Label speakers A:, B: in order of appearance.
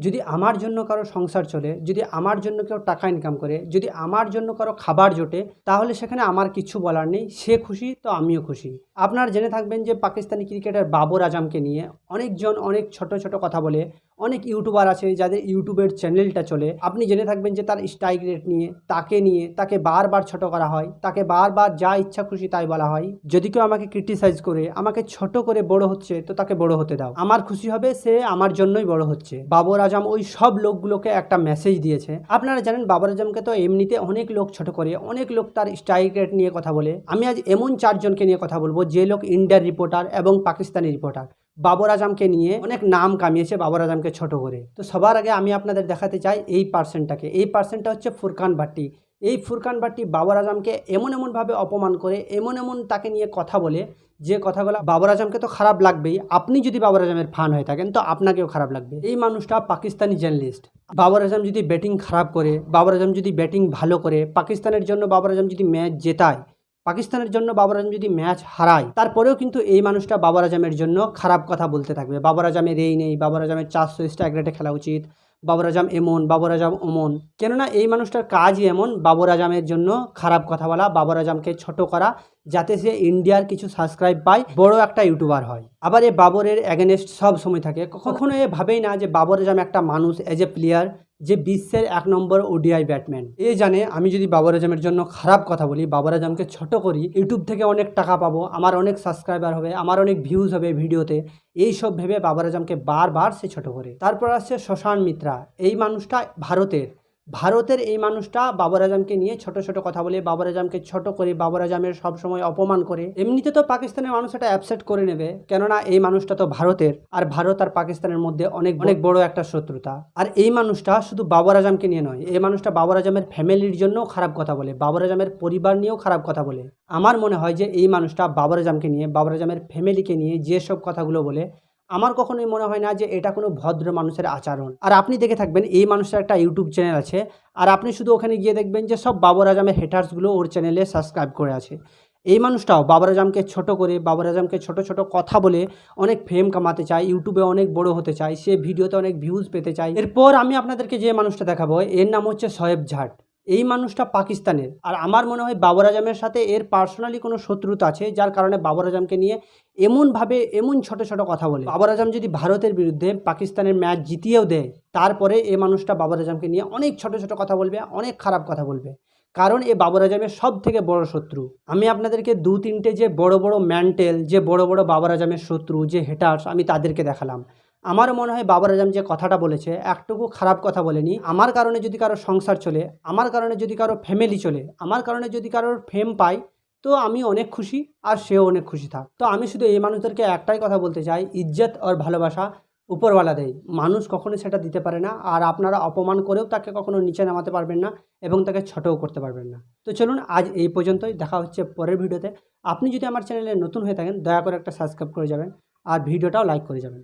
A: যদি আমার জন্য কারো সংসার চলে, যদি আমার জন্য কেউ টাকা ইনকাম করে, যদি আমার জন্য কারো খাবার জোটে, তাহলে সেখানে আমার কিছু বলার নেই। সে খুশি তো আমিও খুশি। আপনারা জেনে থাকবেন যে পাকিস্তানি ক্রিকেটার বাবর আজমকে নিয়ে অনেকজন অনেক ছোট ছোট কথা বলে। অনেক ইউটিউবার আছে যাদের ইউটিউবের চ্যানেলটা চলে। আপনি জেনে থাকবেন যে তার স্ট্রাইক রেট নিয়ে তাকে বারবার ছোট করা হয়, তাকে বারবার যা ইচ্ছা খুশি তাই বলা হয়। যদি কেউ আমাকে ক্রিটিসাইজ করে, আমাকে ছোট করে বড় হচ্ছে, তো তাকে বড় হতে দাও। আমার খুশি হবে সে আমার জন্যই বড় হচ্ছে। বাবর আজম ওই সব লোকগুলোকে একটা মেসেজ দিয়েছে। আপনারা জানেন বাবর আজমকে তো এমনিতে অনেক লোক ছোট করে, অনেক লোক তার স্ট্রাইক রেট নিয়ে কথা বলে। আমি আজ এমন 4 জনকে নিয়ে কথা বলবো যে লোক ইন্ডিয়ার রিপোর্টার এবং পাকিস্তানি রিপোর্টার বাবর আজমকে নিয়ে অনেক নাম কামিয়েছে বাবর আজমকে ছোট করে। তো সবার আগে আমি আপনাদের দেখাতে চাই এই পার্সনটাকে। এই পার্সনটা হচ্ছে ফুরকান ভাট্টি। এই ফুরকান ভাট্টি বাবর আজমকে এমনভাবে অপমান করে, এমন তাকে নিয়ে কথা বলে যে কথাগুলো বাবর আজমকে তো খারাপ লাগবেই। আপনি যদি বাবর আজমের ফান হয়ে থাকেন তো আপনাকেও খারাপ লাগবে। এই মানুষটা পাকিস্তানি জার্নালিস্ট। বাবর আজম যদি ব্যাটিং খারাপ করে, বাবর আজম যদি ব্যাটিং ভালো করে, পাকিস্তানের জন্য বাবর আজম যদি ম্যাচ জেতায়, পাকিস্তানের জন্য বাবর আজম যদি ম্যাচ হারায়, তারপরেও কিন্তু এই মানুষটা বাবর আজমের জন্য খারাপ কথা বলতে থাকবে। বাবর আজমের এই নেই, বাবর আজমের 400 স্ট্রাইক রেটে খেলা উচিত, বাবর আজম এমন, বাবর আজম অমন। কেননা এই মানুষটার কাজই এমন বাবর আজমের জন্য খারাপ কথা বলা, বাবর আজমকে ছোট করা, যাতে সে ইন্ডিয়ার কিছু সাবস্ক্রাইব পায়, বড় একটা ইউটিউবার হয়। আবার এই বাবরের এগেনস্ট সব সময় থাকে। কখনো এ ভাবেই না যে বাবর আজম একটা মানুষ, এজ এ প্লেয়ার, যে বিশ্বের 1 নম্বর ওডিআই ব্যাটম্যান। এ জানে আমি যদি বাবর আজমের জন্য খারাপ কথা বলি, বাবর আজমকে ছোট করি, ইউটিউব থেকে অনেক টাকা পাবো, আমার অনেক সাবস্ক্রাইবার হবে, আমার অনেক ভিউজ হবে ভিডিওতে, এই সব ভেবে বাবর আজমকে বারবার সে ছোট করে। তারপর আসছে শশাঙ্ক মিত্রা। এই মানুষটা ভারতের এই মানুষটা বাবর আজমকে নিয়ে ছোট ছোট কথা বলে, বাবর আজমকে ছোট করে, বাবর আজমের সবসময় অপমান করে। এমনিতে তো পাকিস্তানের মানুষ এটা অ্যাপসেট করে নেবে, কেননা এই মানুষটা তো ভারতের, আর ভারত আর পাকিস্তানের মধ্যে অনেক অনেক বড় একটা শত্রুতা। আর এই মানুষটা শুধু বাবর আজমকে নিয়ে নয়, এই মানুষটা বাবর আজমের ফ্যামিলির জন্যও খারাপ কথা বলে, বাবর আজমের পরিবার নিয়েও খারাপ কথা বলে। আমার মনে হয় যে এই মানুষটা বাবর আজমকে নিয়ে, বাবর আজমের ফ্যামিলিকে নিয়ে যেসব কথাগুলো বলে, আমার কখনোই মনে হয় না যে এটা কোনো ভদ্র মানুষের আচরণ। আর আপনি দেখে থাকবেন এই মানুষটার একটা ইউটিউব চ্যানেল আছে, আর আপনি শুধু ওখানে গিয়ে দেখবেন যে সব বাবর আজমের হেটার্সগুলো ওর চ্যানেলে সাবস্ক্রাইব করে আছে। এই মানুষটাও বাবর আজমকে ছোট করে, বাবর আজমকে ছোট ছোট কথা বলে অনেক ফেম কামাতে চায়, ইউটিউবে অনেক বড় হতে চায়, সে ভিডিওতে অনেক ভিউজ পেতে চায়। এরপর আমি আপনাদেরকে যে মানুষটা দেখাবো, এর নাম হচ্ছে শোয়েব জাট। এই মানুষটা পাকিস্তানের, আর আমার মনে হয় বাবর আজমের সাথে এর পার্সোনালি কোনো শত্রুতা আছে, যার কারণে বাবর আজমকে নিয়ে এমনভাবে এমন ছোট ছোট কথা বলে। বাবর আজম যদি ভারতের বিরুদ্ধে পাকিস্তানের ম্যাচ জিতিয়েও দেয়, তারপরে এই মানুষটা বাবর আজমকে নিয়ে অনেক ছোট ছোট কথা বলবে, অনেক খারাপ কথা বলবে, কারণ এ বাবর আজমের সব থেকে বড় শত্রু। আমি আপনাদেরকে 2-3টে যে বড় বড় ম্যান্টেল, যে বড় বড় বাবর আজমের শত্রু, যে হেটার্স, আমি তাদেরকে দেখালাম। আমারও মনে হয় বাবর আজম যে কথাটা বলেছে একটুকু খারাপ কথা বলেনি। আমার কারণে যদি কারো সংসার চলে, আমার কারণে যদি কারো ফ্যামিলি চলে, আমার কারণে যদি কারোর ফেম পায়, তো আমি অনেক খুশি, আর সেও অনেক খুশি থাক। তো আমি শুধু এই মানুষদেরকে একটাই কথা বলতে চাই, ইজ্জত আর ভালোবাসা উপরওয়ালা দেয়, মানুষ কখনোই সেটা দিতে পারে না। আর আপনারা অপমান করেও তাকে কখনো নিচে নামাতে পারবেন না, এবং তাকে ছোটও করতে পারবেন না। তো চলুন আজ এই পর্যন্তই, দেখা হচ্ছে পরের ভিডিওতে। আপনি যদি আমার চ্যানেলে নতুন হয়ে থাকেন, দয়া করে একটা সাবস্ক্রাইব করে যাবেন, আর ভিডিওটাও লাইক করে যাবেন।